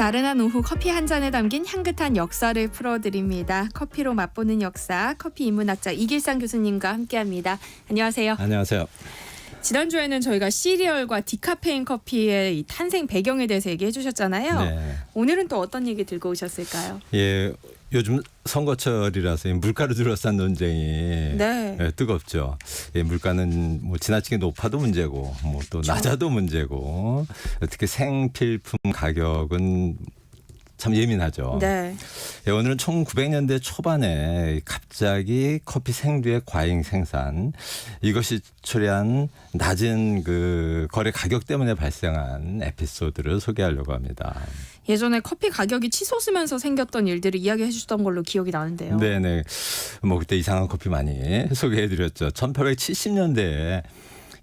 나른한 오후 커피 한 잔에 담긴 향긋한 역사를 풀어드립니다. 커피로 맛보는 역사, 커피 인문학자 이길상 교수님과 함께합니다. 안녕하세요. 안녕하세요. 지난주에는 저희가 시리얼과 디카페인 커피의 이 탄생 배경에 대해서 얘기해 주셨잖아요. 네. 오늘은 또 어떤 얘기 들고 오셨을까요? 예, 요즘 선거철이라서 물가를 둘러싼 논쟁이 네. 뜨겁죠. 예, 물가는 뭐 지나치게 높아도 문제고, 뭐 또 낮아도 문제고, 특히 생필품 가격은 참 예민하죠. 네. 예, 오늘은 1900년대 초반에 갑자기 커피 생두의 과잉 생산, 이것이 초래한 낮은 그 거래 가격 때문에 발생한 에피소드를 소개하려고 합니다. 예전에 커피 가격이 치솟으면서 생겼던 일들을 이야기해 주셨던 걸로 기억이 나는데요. 네네. 뭐 그때 이상한 커피 많이 소개해드렸죠. 1870년대에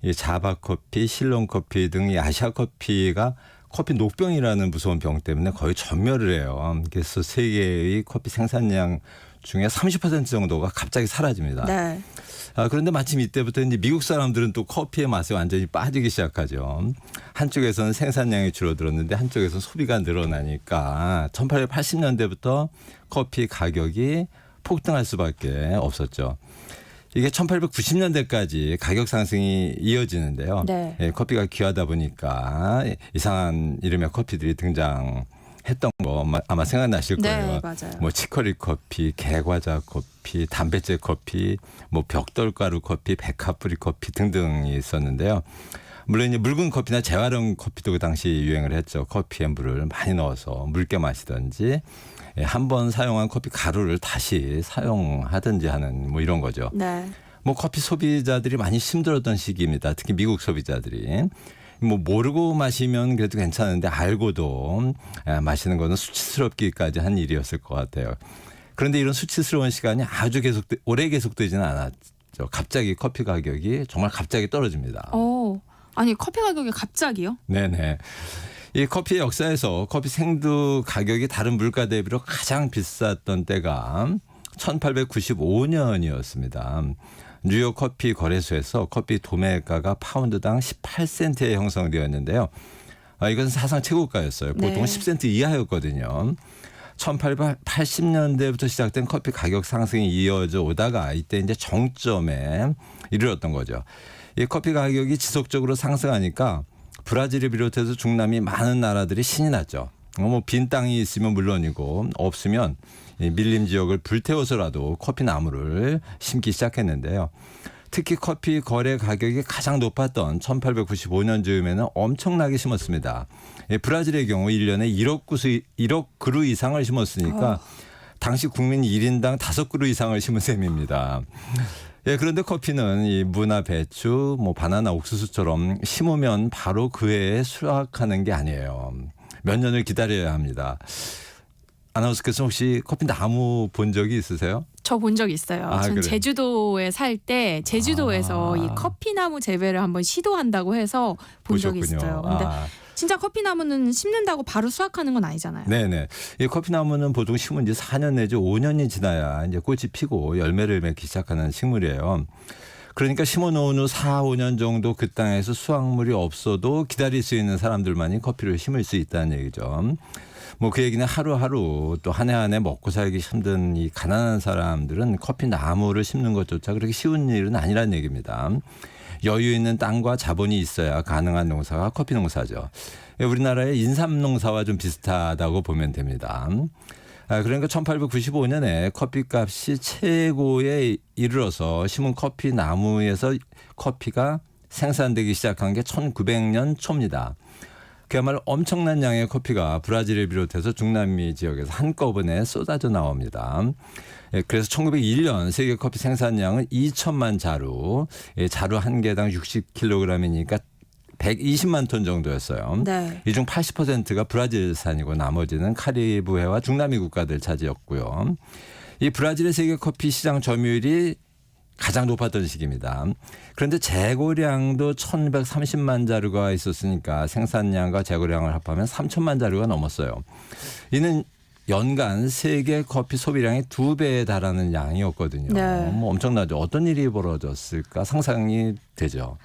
이 자바 커피, 실론 커피 등 이 아시아 커피가 커피 녹병이라는 무서운 병 때문에 거의 전멸을 해요. 그래서 세계의 커피 생산량 중에 30% 정도가 갑자기 사라집니다. 네. 그런데 마침 이때부터 이제 미국 사람들은 또 커피의 맛에 완전히 빠지기 시작하죠. 한쪽에서는 생산량이 줄어들었는데 한쪽에서는 소비가 늘어나니까 1880년대부터 커피 가격이 폭등할 수밖에 없었죠. 이게 1890년대까지 가격 상승이 이어지는데요. 네. 예, 커피가 귀하다 보니까 이상한 이름의 커피들이 등장했던 거 아마 생각나실 거예요. 네, 맞아요. 뭐 치커리 커피, 개과자 커피, 단백질 커피, 뭐 벽돌가루 커피, 백화뿌리 커피 등등이 있었는데요. 물론 이제 묽은 커피나 재활용 커피도 그 당시 유행을 했죠. 커피에 물을 많이 넣어서 묽게 마시든지 한 번 사용한 커피 가루를 다시 사용하든지 하는 뭐 이런 거죠. 네. 뭐 커피 소비자들이 많이 힘들었던 시기입니다. 특히 미국 소비자들이. 뭐 모르고 마시면 그래도 괜찮은데 알고도 마시는 거는 수치스럽기까지 한 일이었을 것 같아요. 그런데 이런 수치스러운 시간이 아주 오래 계속되지는 않았죠. 갑자기 커피 가격이 정말 갑자기 떨어집니다. 아니 커피 가격이 갑자기요? 네네. 이 커피의 역사에서 커피 생두 가격이 다른 물가 대비로 가장 비쌌던 때가 1895년이었습니다. 뉴욕 커피 거래소에서 커피 도매가가 파운드당 18센트에 형성되었는데요. 이것은 사상 최고가였어요. 보통 네. 10센트 이하였거든요. 1880년대부터 시작된 커피 가격 상승이 이어져 오다가 이때 이제 정점에 이르렀던 거죠. 이 커피 가격이 지속적으로 상승하니까 브라질을 비롯해서 중남미 많은 나라들이 신이 났죠. 뭐 빈 땅이 있으면 물론이고 없으면 밀림 지역을 불태워서라도 커피 나무를 심기 시작했는데요. 특히 커피 거래 가격이 가장 높았던 1895년 즈음에는 엄청나게 심었습니다. 브라질의 경우 1년에 1억 그루 이상을 심었으니까 당시 국민 1인당 5그루 이상을 심은 셈입니다. 예, 그런데 커피는 이 무나 배추, 뭐 바나나, 옥수수처럼 심으면 바로 그 해에 수확하는 게 아니에요. 몇 년을 기다려야 합니다. 아나운서께서 혹시 커피 나무 본 적이 있으세요? 저 본 적 있어요. 전 그래요? 제주도에 살 때 제주도에서 이 커피나무 재배를 한번 시도한다고 해서 본 적이 있어요. 근데 진짜 커피나무는 심는다고 바로 수확하는 건 아니잖아요. 네네. 이 커피나무는 보통 심은 지 4년 내지 5년이 지나야 이제 꽃이 피고 열매를 맺기 시작하는 식물이에요. 그러니까 심어놓은 후 4, 5년 정도 그 땅에서 수확물이 없어도 기다릴 수 있는 사람들만이 커피를 심을 수 있다는 얘기죠. 뭐 그 얘기는 하루하루 또 한 해 한 해 먹고 살기 힘든 이 가난한 사람들은 커피 나무를 심는 것조차 그렇게 쉬운 일은 아니라는 얘기입니다. 여유 있는 땅과 자본이 있어야 가능한 농사가 커피 농사죠. 우리나라의 인삼 농사와 좀 비슷하다고 보면 됩니다. 그러니까 1895년에 커피값이 최고에 이르러서 심은 커피 나무에서 커피가 생산되기 시작한 게 1900년 초입니다. 그야말로 엄청난 양의 커피가 브라질을 비롯해서 중남미 지역에서 한꺼번에 쏟아져 나옵니다. 그래서 1901년 세계 커피 생산량은 2천만 자루, 자루 한 개당 60kg이니까 120만 톤 정도였어요. 네. 이 중 80%가 브라질산이고 나머지는 카리브해와 중남미 국가들 차지였고요. 이 브라질의 세계 커피 시장 점유율이 가장 높았던 시기입니다. 그런데 재고량도 1230만 자루가 있었으니까 생산량과 재고량을 합하면 3000만 자루가 넘었어요. 이는 연간 세계 커피 소비량의 2배에 달하는 양이었거든요. 네. 뭐 엄청나죠. 어떤 일이 벌어졌을까 상상이 되죠.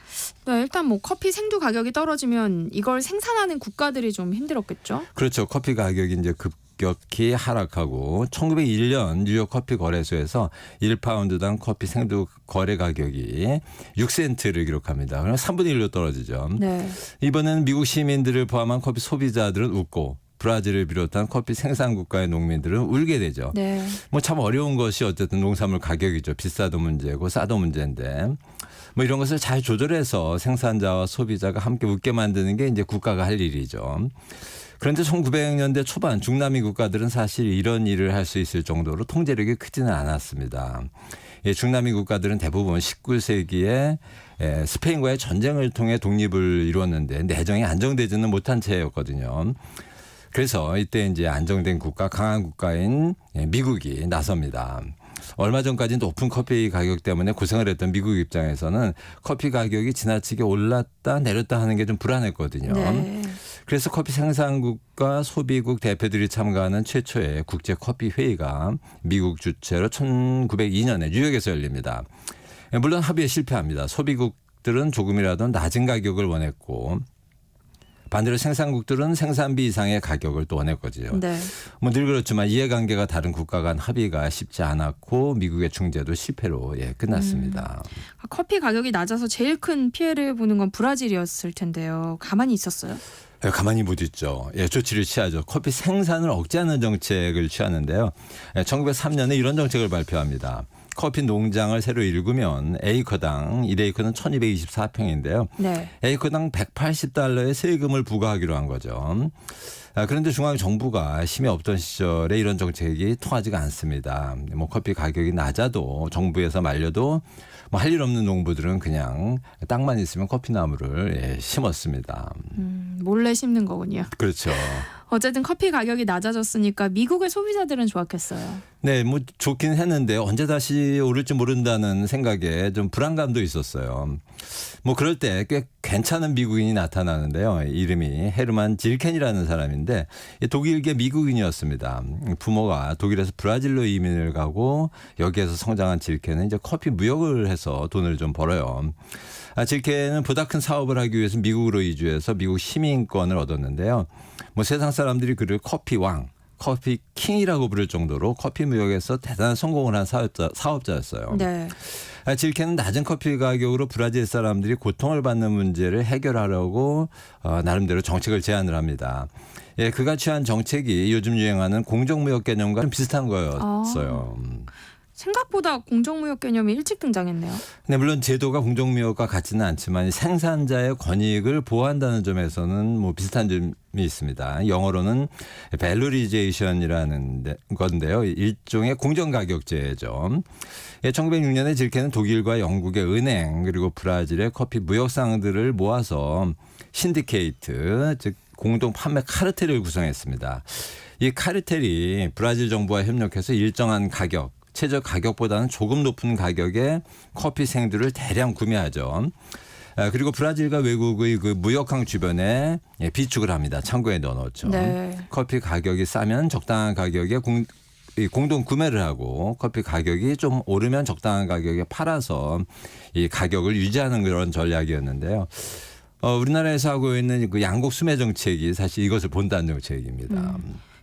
네, 일단 뭐 커피 생두 가격이 떨어지면 이걸 생산하는 국가들이 좀 힘들었겠죠. 그렇죠. 커피 가격이 이제 급격히 하락하고 1901년 뉴욕 커피 거래소에서 1파운드당 커피 생두 거래 가격이 6센트를 기록합니다. 그럼 3분의 1로 떨어지죠. 네. 이번에는 미국 시민들을 포함한 커피 소비자들은 웃고 브라질을 비롯한 커피 생산 국가의 농민들은 울게 되죠. 네. 뭐 참 어려운 것이 어쨌든 농산물 가격이죠. 비싸도 문제고 싸도 문제인데 뭐 이런 것을 잘 조절해서 생산자와 소비자가 함께 웃게 만드는 게 이제 국가가 할 일이죠. 그런데 1900년대 초반 중남미 국가들은 사실 이런 일을 할 수 있을 정도로 통제력이 크지는 않았습니다. 중남미 국가들은 대부분 19세기에 스페인과의 전쟁을 통해 독립을 이루었는데 내정이 안정되지는 못한 채였거든요. 그래서 이때 이제 안정된 국가, 강한 국가인 미국이 나섭니다. 얼마 전까지 높은 커피 가격 때문에 고생을 했던 미국 입장에서는 커피 가격이 지나치게 올랐다 내렸다 하는 게 좀 불안했거든요. 네. 그래서 커피 생산국과 소비국 대표들이 참가하는 최초의 국제 커피 회의가 미국 주최로 1902년에 뉴욕에서 열립니다. 물론 합의에 실패합니다. 소비국들은 조금이라도 낮은 가격을 원했고 반대로 생산국들은 생산비 이상의 가격을 또 원했거든요. 네. 뭐 늘 그렇지만 이해관계가 다른 국가 간 합의가 쉽지 않았고 미국의 중재도 실패로 끝났습니다. 커피 가격이 낮아서 제일 큰 피해를 보는 건 브라질이었을 텐데요. 가만히 있었어요? 가만히 못 있죠. 조치를 취하죠. 커피 생산을 억제하는 정책을 취하는데요. 1903년에 이런 정책을 발표합니다. 커피 농장을 새로 일구면 에이커당 1에이커는 1224평인데요. 네. 에이커당 180달러의 세금을 부과하기로 한 거죠. 그런데 중앙정부가 힘이 없던 시절에 이런 정책이 통하지가 않습니다. 뭐 커피 가격이 낮아도 정부에서 말려도 뭐 할 일 없는 농부들은 그냥 땅만 있으면 커피 나무를 심었습니다. 몰래 심는 거군요. 그렇죠. 어쨌든 커피 가격이 낮아졌으니까 미국의 소비자들은 좋았겠어요. 네, 뭐 좋긴 했는데 언제 다시 오를지 모른다는 생각에 좀 불안감도 있었어요. 뭐 그럴 때 꽤 괜찮은 미국인이 나타나는데요. 이름이 헤르만 질켄이라는 사람인데 독일계 미국인이었습니다. 부모가 독일에서 브라질로 이민을 가고 여기에서 성장한 질켄은 이제 커피 무역을 해서 돈을 좀 벌어요. 질켄은 보다 큰 사업을 하기 위해서 미국으로 이주해서 미국 시민권을 얻었는데요. 뭐 세상 사람들이 그를 커피 왕, 커피 킹이라고 부를 정도로 커피 무역에서 대단한 성공을 한 사업자였어요. 네. 질켄은 낮은 커피 가격으로 브라질 사람들이 고통을 받는 문제를 해결하려고 나름대로 정책을 제안을 합니다. 그가 취한 정책이 요즘 유행하는 공정무역 개념과 좀 비슷한 거였어요. 생각보다 공정무역 개념이 일찍 등장했네요. 네, 물론 제도가 공정무역과 같지는 않지만 생산자의 권익을 보호한다는 점에서는 뭐 비슷한 점이 있습니다. 영어로는 밸러리제이션이라는 건데요. 일종의 공정가격제죠. 1906년에 질켄은 독일과 영국의 은행 그리고 브라질의 커피 무역상들을 모아서 신디케이트 즉 공동 판매 카르텔을 구성했습니다. 이 카르텔이 브라질 정부와 협력해서 일정한 가격 최저 가격보다는 조금 높은 가격에 커피 생두를 대량 구매하죠. 그리고 브라질과 외국의 그 무역항 주변에 비축을 합니다. 창고에 넣어놓죠. 네. 커피 가격이 싸면 적당한 가격에 공동 구매를 하고 커피 가격이 좀 오르면 적당한 가격에 팔아서 이 가격을 유지하는 그런 전략이었는데요. 우리나라에서 하고 있는 그 양곡 수매 정책이 사실 이것을 본다는 정책입니다.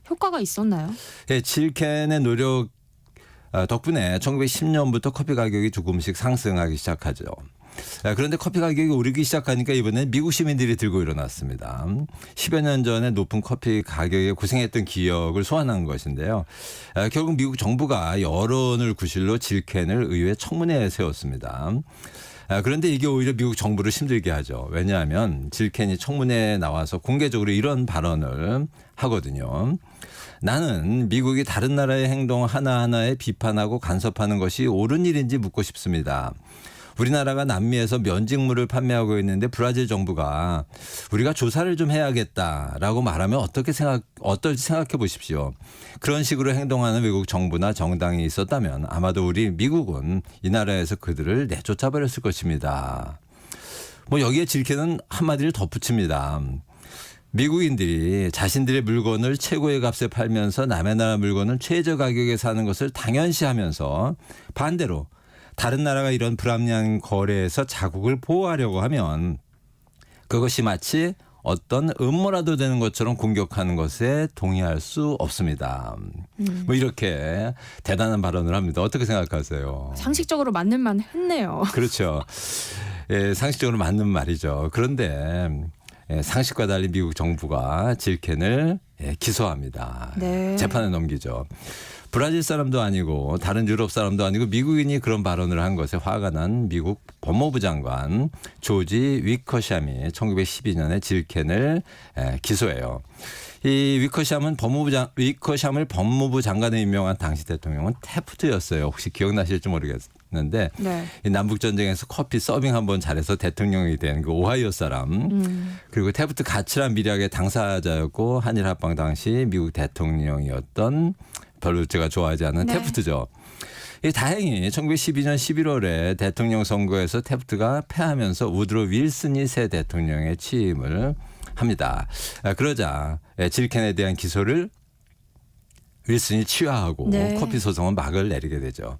효과가 있었나요? 네, 질켄의 노력 덕분에 1910년부터 커피 가격이 조금씩 상승하기 시작하죠. 그런데 커피 가격이 오르기 시작하니까 이번엔 미국 시민들이 들고 일어났습니다. 10여 년 전에 높은 커피 가격에 고생했던 기억을 소환한 것인데요. 결국 미국 정부가 여론을 구실로 질켄을 의회 청문회에 세웠습니다. 그런데 이게 오히려 미국 정부를 힘들게 하죠. 왜냐하면 질켄이 청문회에 나와서 공개적으로 이런 발언을 하거든요. 나는 미국이 다른 나라의 행동 하나하나에 비판하고 간섭하는 것이 옳은 일인지 묻고 싶습니다. 우리나라가 남미에서 면직물을 판매하고 있는데 브라질 정부가 우리가 조사를 좀 해야겠다라고 말하면 어떨지 생각해 보십시오. 그런 식으로 행동하는 외국 정부나 정당이 있었다면 아마도 우리 미국은 이 나라에서 그들을 내쫓아 버렸을 것입니다. 뭐 여기에 질켄은 한마디를 덧붙입니다. 미국인들이 자신들의 물건을 최고의 값에 팔면서 남의 나라 물건을 최저 가격에 사는 것을 당연시하면서 반대로 다른 나라가 이런 불합리한 거래에서 자국을 보호하려고 하면 그것이 마치 어떤 음모라도 되는 것처럼 공격하는 것에 동의할 수 없습니다. 뭐 이렇게 대단한 발언을 합니다. 어떻게 생각하세요? 상식적으로 맞는 말 했네요. 그렇죠. 예, 상식적으로 맞는 말이죠. 그런데 상식과 달리 미국 정부가 질켄을 기소합니다. 네. 재판에 넘기죠. 브라질 사람도 아니고 다른 유럽 사람도 아니고 미국인이 그런 발언을 한 것에 화가 난 미국 법무부 장관 조지 위커샴이 1912년에 질켄을 기소해요. 이 위커샴을 법무부 장관에 임명한 당시 대통령은 태프트였어요. 혹시 기억나실지 모르겠는데 네. 이 남북 전쟁에서 커피 서빙 한번 잘해서 대통령이 된 그 오하이오 사람. 그리고 태프트 가치란 미략의 당사자였고 한일 합방 당시 미국 대통령이었던 별로 제가 좋아하지 않는 네. 태프트죠. 다행히 1912년 11월에 대통령 선거에서 태프트가 패하면서 우드로 윌슨이 새 대통령에 취임을 합니다. 그러자 질켄에 대한 기소를 윌슨이 취하하고 네. 커피 소송은 막을 내리게 되죠.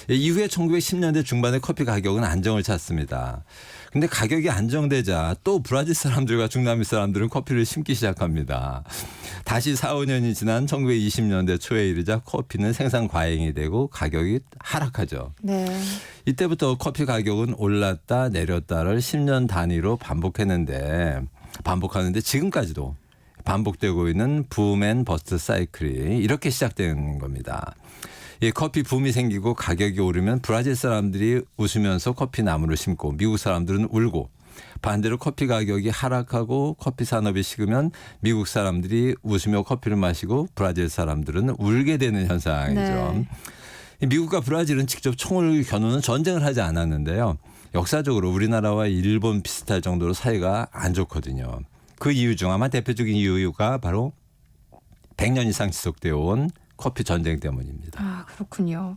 이후에 1910년대 중반에 커피 가격은 안정을 찾습니다. 근데 가격이 안정되자 또 브라질 사람들과 중남미 사람들은 커피를 심기 시작합니다. 다시 4, 5년이 지난 1920년대 초에 이르자 커피는 생산 과잉이 되고 가격이 하락하죠. 네. 이때부터 커피 가격은 올랐다 내렸다를 10년 단위로 반복하는데 지금까지도 반복되고 있는 붐 앤 버스트 사이클이 이렇게 시작된 겁니다. 이 커피 붐이 생기고 가격이 오르면 브라질 사람들이 웃으면서 커피 나무를 심고 미국 사람들은 울고 반대로 커피 가격이 하락하고 커피 산업이 식으면 미국 사람들이 웃으며 커피를 마시고 브라질 사람들은 울게 되는 현상이죠. 네. 미국과 브라질은 직접 총을 겨누는 전쟁을 하지 않았는데요. 역사적으로 우리나라와 일본 비슷할 정도로 사이가 안 좋거든요. 그 이유 중 아마 대표적인 이유가 바로 100년 이상 지속되어 온 커피 전쟁 때문입니다. 아, 그렇군요.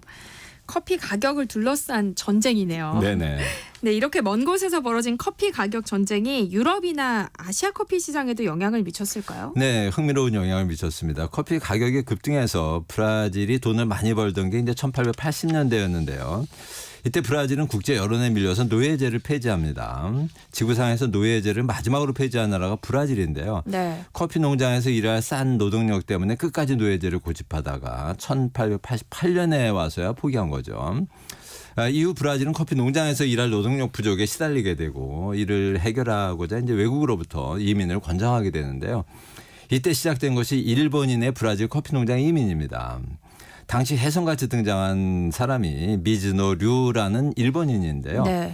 커피 가격을 둘러싼 전쟁이네요. 네네. 네, 이렇게 먼 곳에서 벌어진 커피 가격 전쟁이 유럽이나 아시아 커피 시장에도 영향을 미쳤을까요? 네, 흥미로운 영향을 미쳤습니다. 커피 가격이 급등해서 브라질이 돈을 많이 벌던 게 이제 1880년대였는데요. 이때 브라질은 국제 여론에 밀려서 노예제를 폐지합니다. 지구상에서 노예제를 마지막으로 폐지한 나라가 브라질인데요. 네. 커피 농장에서 일할 싼 노동력 때문에 끝까지 노예제를 고집하다가 1888년에 와서야 포기한 거죠. 이후 브라질은 커피 농장에서 일할 노동력 부족에 시달리게 되고 이를 해결하고자 이제 외국으로부터 이민을 권장하게 되는데요. 이때 시작된 것이 일본인의 브라질 커피 농장 이민입니다. 당시 혜성같이 등장한 사람이 미즈노 류라는 일본인인데요. 네.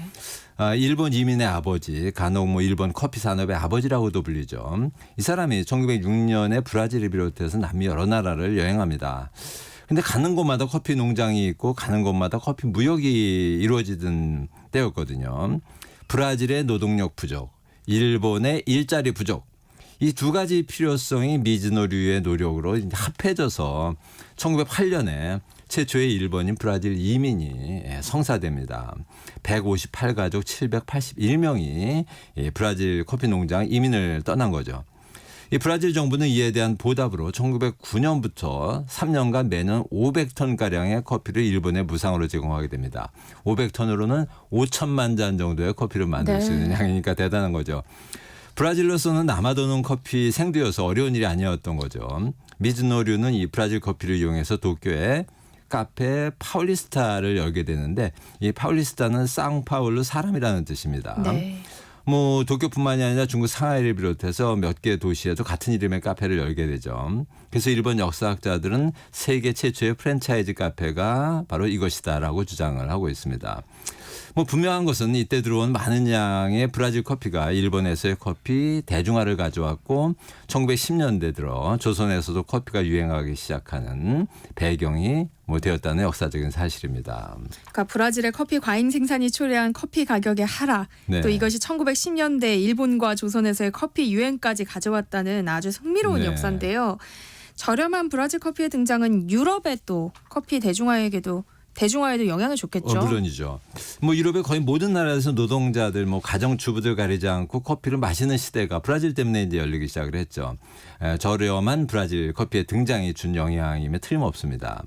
일본 이민의 아버지, 간혹 일본 커피 산업의 아버지라고도 불리죠. 이 사람이 1906년에 브라질을 비롯해서 남미 여러 나라를 여행합니다. 근데 가는 곳마다 커피 농장이 있고 가는 곳마다 커피 무역이 이루어지던 때였거든요. 브라질의 노동력 부족, 일본의 일자리 부족. 이 두 가지 필요성이 미즈노류의 노력으로 합해져서 1908년에 최초의 일본인 브라질 이민이 성사됩니다. 158가족 781명이 브라질 커피 농장 이민을 떠난 거죠. 이 브라질 정부는 이에 대한 보답으로 1909년부터 3년간 매년 500톤가량의 커피를 일본에 무상으로 제공하게 됩니다. 500톤으로는 5천만 잔 정도의 커피를 만들 수 있는 양이니까 대단한 거죠. 브라질로서는 남아도는 커피 생두여서 어려운 일이 아니었던 거죠. 미즈노류는 이 브라질 커피를 이용해서 도쿄에 카페 파울리스타를 열게 되는데 이 파울리스타는 상파울루 사람이라는 뜻입니다. 네. 도쿄뿐만이 아니라 중국 상하이를 비롯해서 몇 개 도시에도 같은 이름의 카페를 열게 되죠. 그래서 일본 역사학자들은 세계 최초의 프랜차이즈 카페가 바로 이것이다라고 주장을 하고 있습니다. 분명한 것은 이때 들어온 많은 양의 브라질 커피가 일본에서의 커피 대중화를 가져왔고 1910년대 들어 조선에서도 커피가 유행하기 시작하는 배경이 되었다는 역사적인 사실입니다. 그러니까 브라질의 커피 과잉 생산이 초래한 커피 가격의 하락, 네. 또 이것이 1910년대 일본과 조선에서의 커피 유행까지 가져왔다는 아주 흥미로운 네. 역사인데요. 저렴한 브라질 커피의 등장은 유럽의 또 커피 대중화에게도 대중화에도 영향을 줬겠죠. 물론이죠. 뭐 유럽의 거의 모든 나라에서 노동자들, 뭐 가정주부들 가리지 않고 커피를 마시는 시대가 브라질 때문에 이제 열리기 시작을 했죠. 저렴한 브라질 커피의 등장이 준 영향임에 틀림없습니다.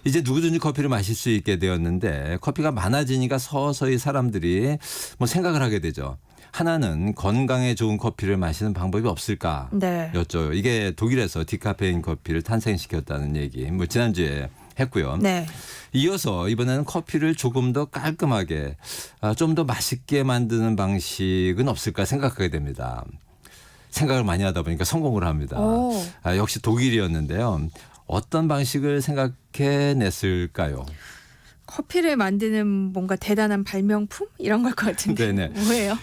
이제 누구든지 커피를 마실 수 있게 되었는데 커피가 많아지니까 서서히 사람들이 뭐 생각을 하게 되죠. 하나는 건강에 좋은 커피를 마시는 방법이 없을까? 네. 였죠. 이게 독일에서 디카페인 커피를 탄생시켰다는 얘기. 뭐 지난주에 했고요. 네. 이어서 이번에는 커피를 조금 더 깔끔하게 좀 더 맛있게 만드는 방식은 없을까 생각하게 됩니다. 생각을 많이 하다 보니까 성공을 합니다. 역시 독일이었는데요. 어떤 방식을 생각해냈을까요? 커피를 만드는 뭔가 대단한 발명품 이런 걸 것 같은데. 네네. 뭐예요?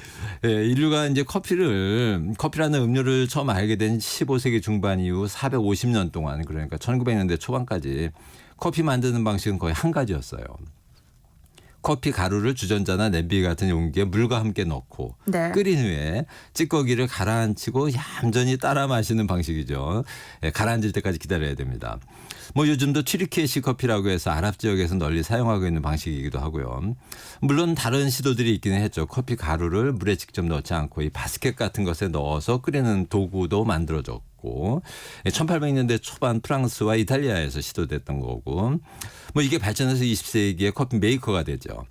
예, 인류가 이제 커피라는 음료를 처음 알게 된 15세기 중반 이후 450년 동안, 그러니까 1900년대 초반까지 커피 만드는 방식은 거의 한 가지였어요. 커피 가루를 주전자나 냄비 같은 용기에 물과 함께 넣고 네. 끓인 후에 찌꺼기를 가라앉히고 얌전히 따라 마시는 방식이죠. 예, 가라앉을 때까지 기다려야 됩니다. 뭐 요즘도 튀르키예식 커피라고 해서 아랍 지역에서 널리 사용하고 있는 방식이기도 하고요. 물론 다른 시도들이 있기는 했죠. 커피 가루를 물에 직접 넣지 않고 이 바스켓 같은 것에 넣어서 끓이는 도구도 만들어졌고 1800년대 초반 프랑스와 이탈리아에서 시도됐던 거고 뭐 이게 발전해서 20세기에 커피 메이커가 되죠.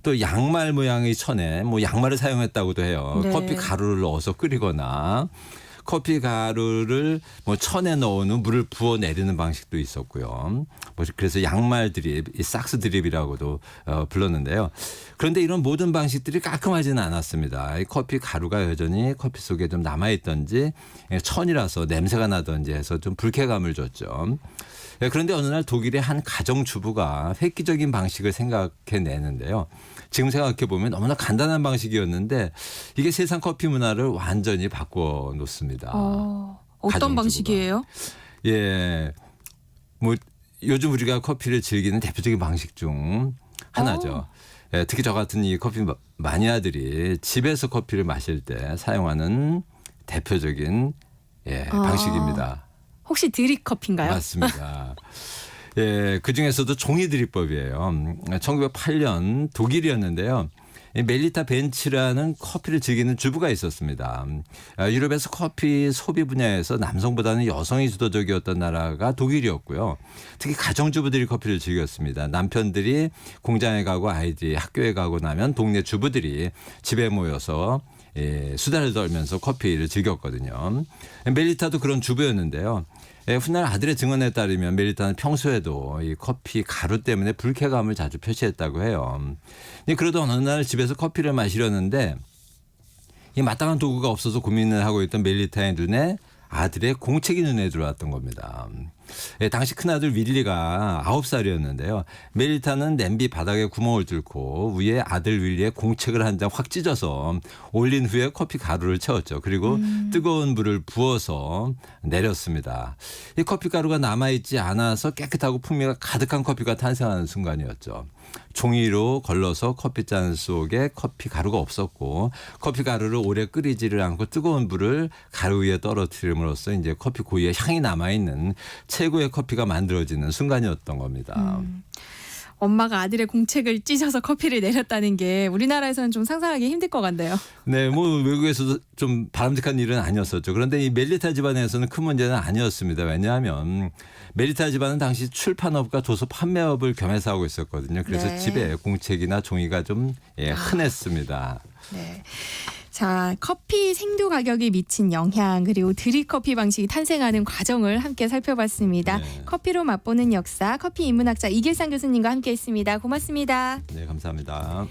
또 양말 모양의 천에 뭐 양말을 사용했다고도 해요. 네. 커피 가루를 넣어서 끓이거나 커피 가루를 뭐 천에 넣은 후 물을 부어 내리는 방식도 있었고요. 뭐 그래서 양말 드립, 이 삭스 드립이라고도 불렀는데요. 그런데 이런 모든 방식들이 깔끔하지는 않았습니다. 이 커피 가루가 여전히 커피 속에 좀 남아있던지 천이라서 냄새가 나던지 해서 좀 불쾌감을 줬죠. 그런데 어느 날 독일의 한 가정주부가 획기적인 방식을 생각해내는데요. 지금 생각해 보면 너무나 간단한 방식이었는데 이게 세상 커피 문화를 완전히 바꿔 놓습니다. 어떤 가정주부가. 방식이에요? 예, 뭐 요즘 우리가 커피를 즐기는 대표적인 방식 중 하나죠. 예, 특히 저 같은 이 커피 마니아들이 집에서 커피를 마실 때 사용하는 대표적인 방식입니다. 혹시 드립 커피인가요? 맞습니다. 예, 그중에서도 종이 드립법이에요. 1908년 독일이었는데요. 멜리타 벤츠라는 커피를 즐기는 주부가 있었습니다. 유럽에서 커피 소비 분야에서 남성보다는 여성이 주도적이었던 나라가 독일이었고요. 특히 가정주부들이 커피를 즐겼습니다. 남편들이 공장에 가고 아이들이 학교에 가고 나면 동네 주부들이 집에 모여서 수다를 떨면서 커피를 즐겼거든요. 멜리타도 그런 주부였는데요. 훗날 아들의 증언에 따르면 멜리타는 평소에도 이 커피 가루 때문에 불쾌감을 자주 표시했다고 해요. 그러던 어느 날 집에서 커피를 마시려는데 이 마땅한 도구가 없어서 고민을 하고 있던 멜리타의 눈에 아들의 공책이 눈에 들어왔던 겁니다. 당시 큰아들 윌리가 9살이었는데요. 멜리타는 냄비 바닥에 구멍을 뚫고 위에 아들 윌리의 공책을 한 장 확 찢어서 올린 후에 커피 가루를 채웠죠. 그리고 뜨거운 물을 부어서 내렸습니다. 이 커피 가루가 남아있지 않아서 깨끗하고 풍미가 가득한 커피가 탄생하는 순간이었죠. 종이로 걸러서 커피잔 속에 커피 가루가 없었고 커피 가루를 오래 끓이지를 않고 뜨거운 물을 가루 위에 떨어뜨림으로써 이제 커피 고유의 향이 남아있는 최고의 커피가 만들어지는 순간이었던 겁니다. 엄마가 아들의 공책을 찢어서 커피를 내렸다는 게 우리나라에서는 좀 상상하기 힘들 것 같네요. 네, 뭐 외국에서도 좀 바람직한 일은 아니었었죠. 그런데 이 멜리타 집안에서는 큰 문제는 아니었습니다. 왜냐하면 멜리타 집안은 당시 출판업과 도서 판매업을 겸해서 하고 있었거든요. 그래서 네. 집에 공책이나 종이가 좀 흔했습니다. 네. 자, 커피 생두 가격이 미친 영향 그리고 드립 커피 방식이 탄생하는 과정을 함께 살펴봤습니다. 네. 커피로 맛보는 역사 커피 인문학자 이길상 교수님과 함께했습니다. 고맙습니다. 네, 감사합니다.